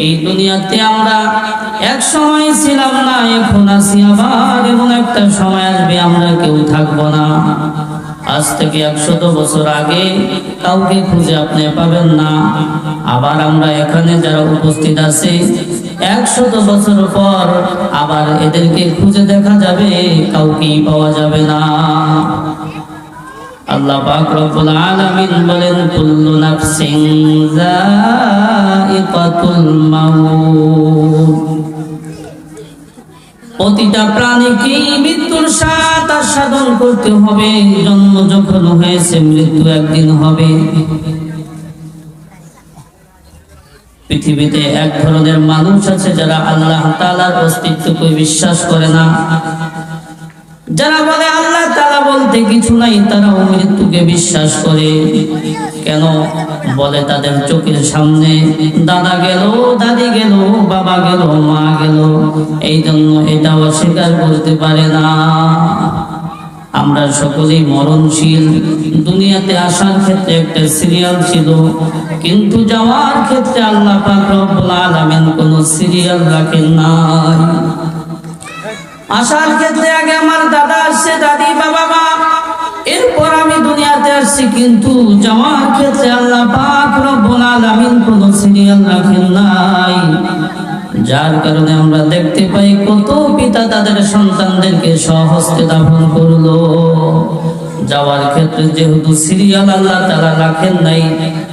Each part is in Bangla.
এই দুনিয়াতে আমরা এক সময় ছিলাম না, এখন আছি আবার, এবং একটা সময় আসবে আমরা কেউ থাকবো না। আজ থেকে 100 বছর আগে কাউকে খুঁজে আপনি পাবেন না। আবার আমরা এখানে যারা উপস্থিত আছি 100 বছর পর আবার এদেরকে খুঁজে দেখা যাবে, কাউকেই পাওয়া যাবে না। আল্লাহ পাক রব্বুল আলামিন বলেন, কুল্লু নাফসিন যায়িকাতুল মাউত, প্রতিটা প্রাণীকে মৃত্যুর স্বাদ আস্বাদন করতে হবে। জন্ম যখন হয়েছে মৃত্যু একদিন হবে। পৃথিবীতে এক ধরনের মানুষ আছে যারা আল্লাহ তাআলার অস্তিত্বকে বিশ্বাস করে না, যারা বলে আল্লাহ তাআলা বলতে কিছু নাই, তারাও মৃত্যুকে বিশ্বাস করে। কেন? বলে তাদের চোখের সামনে দাদা গেল, দাদি গেল, বাবা গেল, মা গেল, এই জন্য এটা অস্বীকার করতে পারে না। আমরা সকলেই মরণশীল। দুনিয়াতে আসার ক্ষেত্রে একটা সিরিয়াল ছিল, কিন্তু যাওয়ার ক্ষেত্রে আল্লাহ পাক রব্বুল আলামিন কোনো সিরিয়াল রাখেন নাই। আসার ক্ষেত্রে আগে আমার দাদা আসছে, দাদি, বাবা, মা, এরপর আমি দুনিয়াতে আসছি, কিন্তু যাওয়ার ক্ষেত্রে আল্লাহ পাক রব্বুল আলামিন কোনো সিরিয়াল রাখেন নাই। যার কারণে আমরা দেখতে পাই কত পিতা তাদের সন্তানদেরকে স্বহস্তে দাফন করলো। যাওয়ার ক্ষেত্রে যেহেতু সিরিয়াল আল্লাহ তাআলা রাখেন নাই,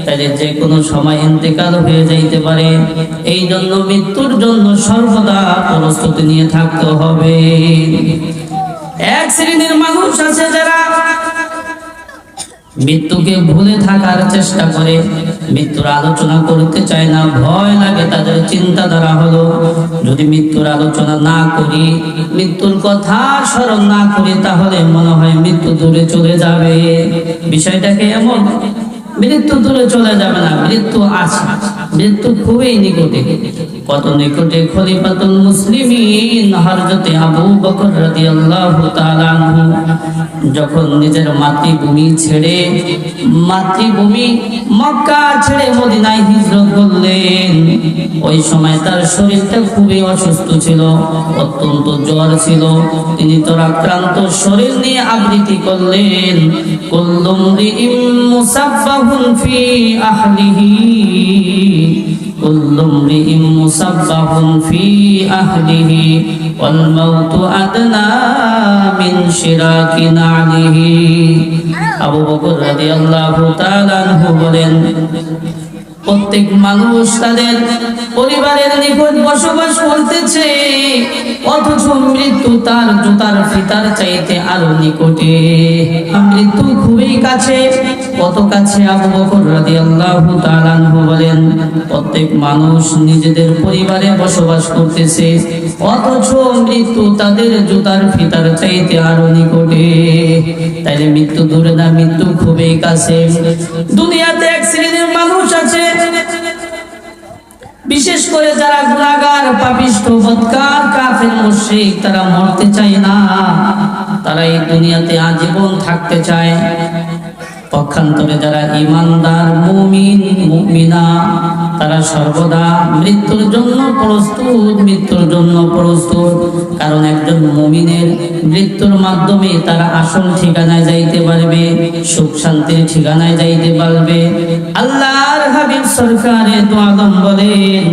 তাহলে যে কোনো সময় ইন্তেকাল হয়ে যাইতে পারে। এই জন্য মৃত্যুর জন্য সর্বদা প্রস্তুতি নিয়ে থাকতে হবে। এক শ্রেণীর মানুষ আছে যারা মৃত্যুকে ভুলে থাকার চেষ্টা করে, মৃত্যুর আলোচনা করতে চায় না, ভয় লাগে। তাদের চিন্তাধারা হলো, যদি মৃত্যুর আলোচনা না করি, মৃত্যুর কথা স্মরণ না করি, তাহলে মনে হয় মৃত্যু দূরে চলে যাবে। বিষয়টাকে এমন, মৃত্যু দূরে চলে যাবে না, মৃত্যু আছে, মৃত্যু খুবই নিকটে। কত নিকটে! খলিফাতুল মুসলিমিন হযরত আবু বকর রাদিয়াল্লাহু তাআলা আনহু যখন নিজের মাতৃভূমি ছেড়ে, মাতৃভূমি মক্কা ছেড়ে মদিনায় হিজরত করলেন, ওই সময় তার শরীরটা খুবই অসুস্থ ছিল, অত্যন্ত জ্বর ছিল। তিনি তো আক্রান্ত শরীর নিয়ে আবৃত্তি করলেন, কুল্লুম রিইম মুসাব্বাহুন ফি আহলিহি, কুল্লুম রিইম মুসাব্বাহুন ফি আহলিহি ওয়াল মাউতু আদনা মিন শিরাকি নালিহি। আবু বকর রাদিয়াল্লাহু তাআলা আনহু বলেন, প্রত্যেক মানুষ তাদের পরিবারের নিকট বসবাস করতেছে, অথচ মৃত্যু তার জুতার ফিতার চাইতে আরো নিকটে। মৃত্যু খুবই কাছে। কত কাছে? আবু বকর রাদিয়াল্লাহু তাআলা আনহু বলেন, প্রত্যেক মানুষ নিজেদের পরিবারে বসবাস করতেছে, অথচ মৃত্যু তাদের জুতার ফিতার চাইতে আরো নিকটে। তাইলে মৃত্যু দূরে না, মৃত্যু খুবই কাছে। দুনিয়াতে এক শ্রেণীর মানুষ আছে, বিশেষ করে যারা গুনাহগার, পাপিষ্ঠ, বদকার, কাফের, মুশরিক, তারা মরতে চায় না, তারা এই দুনিয়াতে আজীবন থাকতে চায়। পক্ষান্তরে যারা ঈমানদার, মুমিন, মুমিনা, তারা সর্বদা মৃত্যুর জন্য প্রস্তুত, মৃত্যুর জন্য প্রস্তুত। কারণ একজন মুমিনের মৃত্যুর মাধ্যমে তারা আসল ঠিকানায় যাইতে পারবে, সুখ শান্তির ঠিকানায় যাইতে পারবে। আল্লাহর হাবিব সরকারে দু আলম বলেন,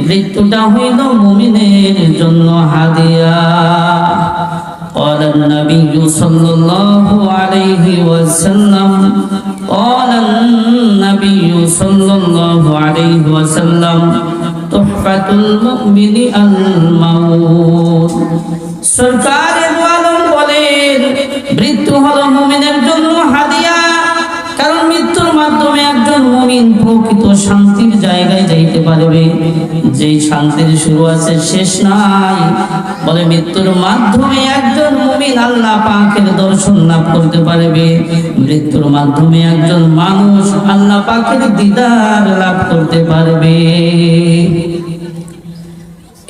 মৃত্যুটা হইল মুমিনের জন্য হাদিয়া। قال النبي صلى الله عليه وسلم، قال النبي صلى الله عليه وسلم، تحفة المؤمن الموت। সরকার আলম বলেন, মৃত্যু হলো মুমিনের জন্য হাদিয়া। কারণ মৃত্যুর মাধ্যমে একজন মুমিন প্রকৃত শান্তির জায়গায় যাইতে পারবে, যেই শান্তির শুরু আছে শেষ নাই। বলে মৃত্যুর মাধ্যমে একজন মুমিন আল্লাহ পাকের দর্শন লাভ করতে পারবে, মৃত্যুর মাধ্যমে একজন মানুষ আল্লাহ পাকের দিদার লাভ করতে পারবে।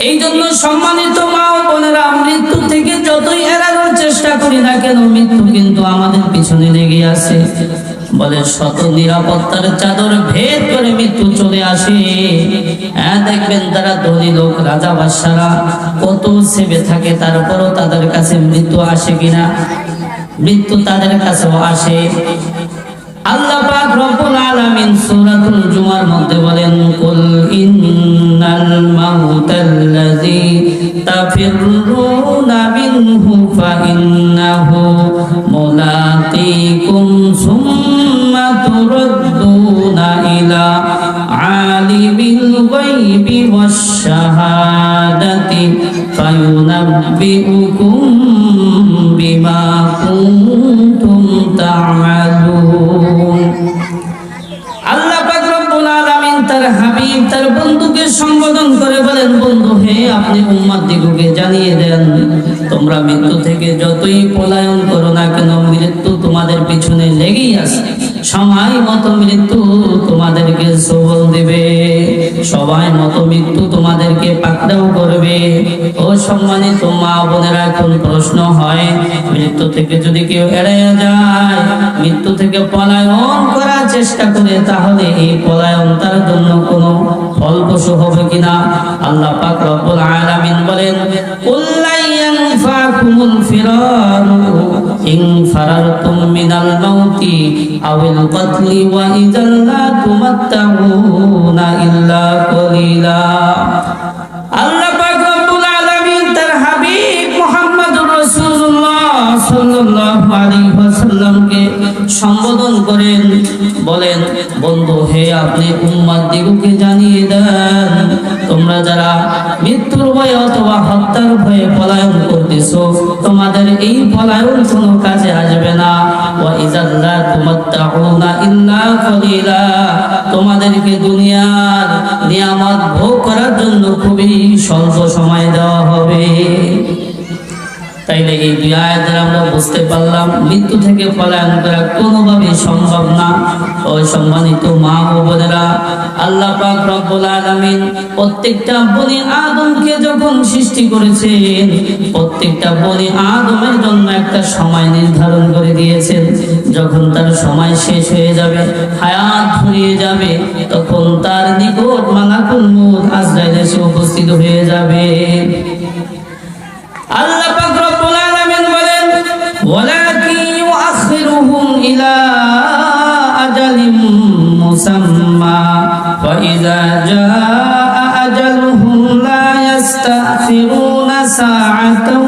এই জন্য সম্মানিত মা ও বোনেরা, মৃত্যু থেকে যতই এড়ানোর চেষ্টা করি না কেন, মৃত্যু কিন্তু আমাদের পিছনে লেগে আছে। বলে শত নিরাপত্তার চাদর ভেদ করে মৃত্যু চলে আসে। দেখবেন তারা ধনী লোক, রাজা বাদশারা কত সেবে থাকে, তারপরও তাদের কাছে মৃত্যু আসে কিনা? মৃত্যু তাদের কাছেও আসে। আল্লাহ পাক রব্বুল আলামিন সূরাতুল জুমার মধ্যে বলেন, কুল ইন্নাল মাউতাল্লাযী তাফিররুনা মিনহু ফাইন্নাহু মুলাকীকুম সুম্মা তুরাদ্দুনা ইলা আলিমিল গায়বি ওয়াশ শাহাদাতি ফায়ুনাব্বিউকুম বিমা কুনতুম তা'মালুন। আল্লাহ পাক রব্বুল আলামিন তার হাবিব, তার বন্ধুকে সম্বোধন করে বলেন, বন্ধু হে, আপনি উম্মতদিগকে জানিয়ে দেন, তোমরা মৃত্যু থেকে যতই পলায়ন করো না কেন, মৃত্যু তোমাদের পিছনে লেগেই আছে। সময় মতো মৃত্যু তোমাদেরকে সবল দেবে, সময় মতো মৃত্যু তোমাদেরকে পাকড়াও করবে। ও সম্মানিত মা বোনেরা, এখন প্রশ্ন হয়, মৃত্যু থেকে যদি কেউ এড়িয়ে যায়, মৃত্যু থেকে পলায়ন করার চেষ্টা করে, তাহলে এই পলায়ন তার জন্য কোনো ফলপ্রসূ হবে কিনা? আল্লাহ পাক রব্বুল আলামিন বলেন, কুল্লা ইয়ানফাকুমুল ফিরারু ইন ফারারতুম মিনাল মাউতি আওয়াল কতলি ওয়া ইযাল লা তুমাত্তাউনা ইল্লা কলিলা। আল্লাহ পাক রব্বুল আলামিন তার হাবিব মুহাম্মদুর রাসূলুল্লাহ সাল্লাল্লাহু আলাইহি ওয়াসাল্লামকে সম্বোধন করেন, বলেন, বন্ধু হে, আপনি উম্মতদিগকে জানিয়ে দেন, তোমরা যারা মৃত্যুর ভয়ে অথবা হত্যার ভয়ে পলায়ন করতেছো, তোমাদের এই পলায়ন কোনো কাজে আসবে না। ওয়া ইযাল লা তুমাত্তাউনা ইল্লা কলিলা, তোমাদেরকে দুনিয়ার নিয়ামত ভোগ করার জন্য খুবই স্বল্প সময় দেওয়া হবে। তাইলে এই দুই আয়াতে আমরা বুঝতে পারলাম, মৃত্যু থেকে পলায়ন করা কোনোভাবেই সম্ভব না। ও সম্মানিত মা ও বোনেরা, আল্লাহ পাক রব্বুল আলামিন প্রত্যেকটা বনি আদমকে যখন সৃষ্টি করেছেন, প্রত্যেকটা বনি আদমের জন্য একটা সময় নির্ধারণ করে দিয়েছেন। যখন তার সময় শেষ হয়ে যাবে, হায়াত ফুরিয়ে যাবে, তখন তার নিকট মালাকুল মউত আজরাইল এসে উপস্থিত হয়ে যাবে। আল্লাহ পাক রব্বুল আলামিন বলেন, ওয়ালাকিন ইউআখিরুহুম ইলা আজালিম মুসাম্মা ফাইযা জাআ আজালুহুম লা ইস্তাখিরুনা সাআতান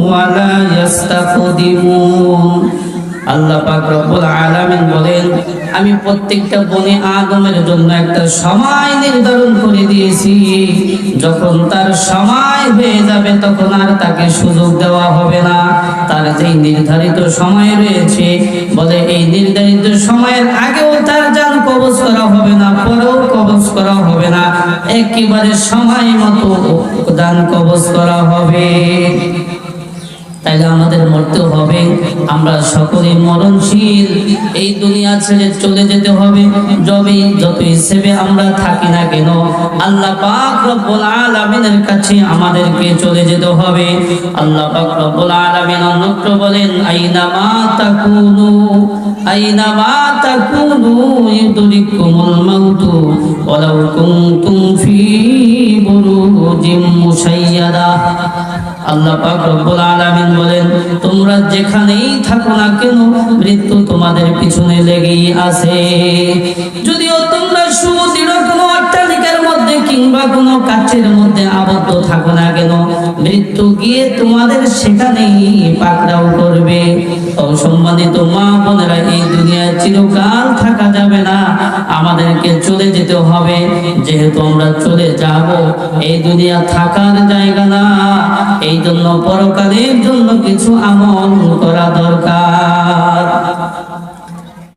ওয়া লা ইস্তাকদিমুন। আল্লাহ পাক রব্বুল আলামিন বলেন, আমি প্রত্যেকটা বনি আদমের জন্য একটা সময় নির্ধারণ করে দিয়েছি। যখন তার সময় হয়ে যাবে, তখন আর তাকে সুযোগ দেওয়া হবে না। তার যেই নির্ধারিত সময় রয়েছে, বলে এই নির্ধারিত সময়ের আগেও তার জান কবজ করা হবে না, পরেও কবজ করা হবে না, একেবারে সময় মতো জান কবজ করা হবে। তাইলে আমাদের মরতে হবে, আমরা সকলে মরণশীল, এই দুনিয়া ছেড়ে চলে যেতে হবে। যত হিসেবে আমরা থাকি না কেন, আল্লাহ পাক রব্বুল আলামিনের কাছে আমাদেরকে চলে যেতে হবে। আল্লাহ পাক রব্বুল আলামিন অন্যত্র বলেন, আইনামা তাকুনু ইউদরিকুমুল মাউতু ওয়ালাউ কুনতুম ফি বুরুজিম মুশাইয়াদা। আল্লাহ পাক রব্বুল আলামিন বলেন, তোমরা যেখানেই থাকো না কেন, মৃত্যু তোমাদের পিছনে লেগেই আছে। যদিও তোমরা সুদৃঢ় কোনো অট্টালিকার মধ্যে কিংবা কোনো কাঠের মধ্যে আবদ্ধ থাকো না কেন, মৃত্যু গিয়ে তোমাদের সেখানেই পাকড়াও করবে। ও সম্মানিত মা বোনেরা, এই দুনিয়ায় চিরকাল থাকা যাবে না, আমাদেরকে চলে যেতে হবে। যেহেতু আমরা চলে যাব, এই দুনিয়া থাকার জায়গা না, এই জন্য পরকালের জন্য কিছু আমল করা দরকার।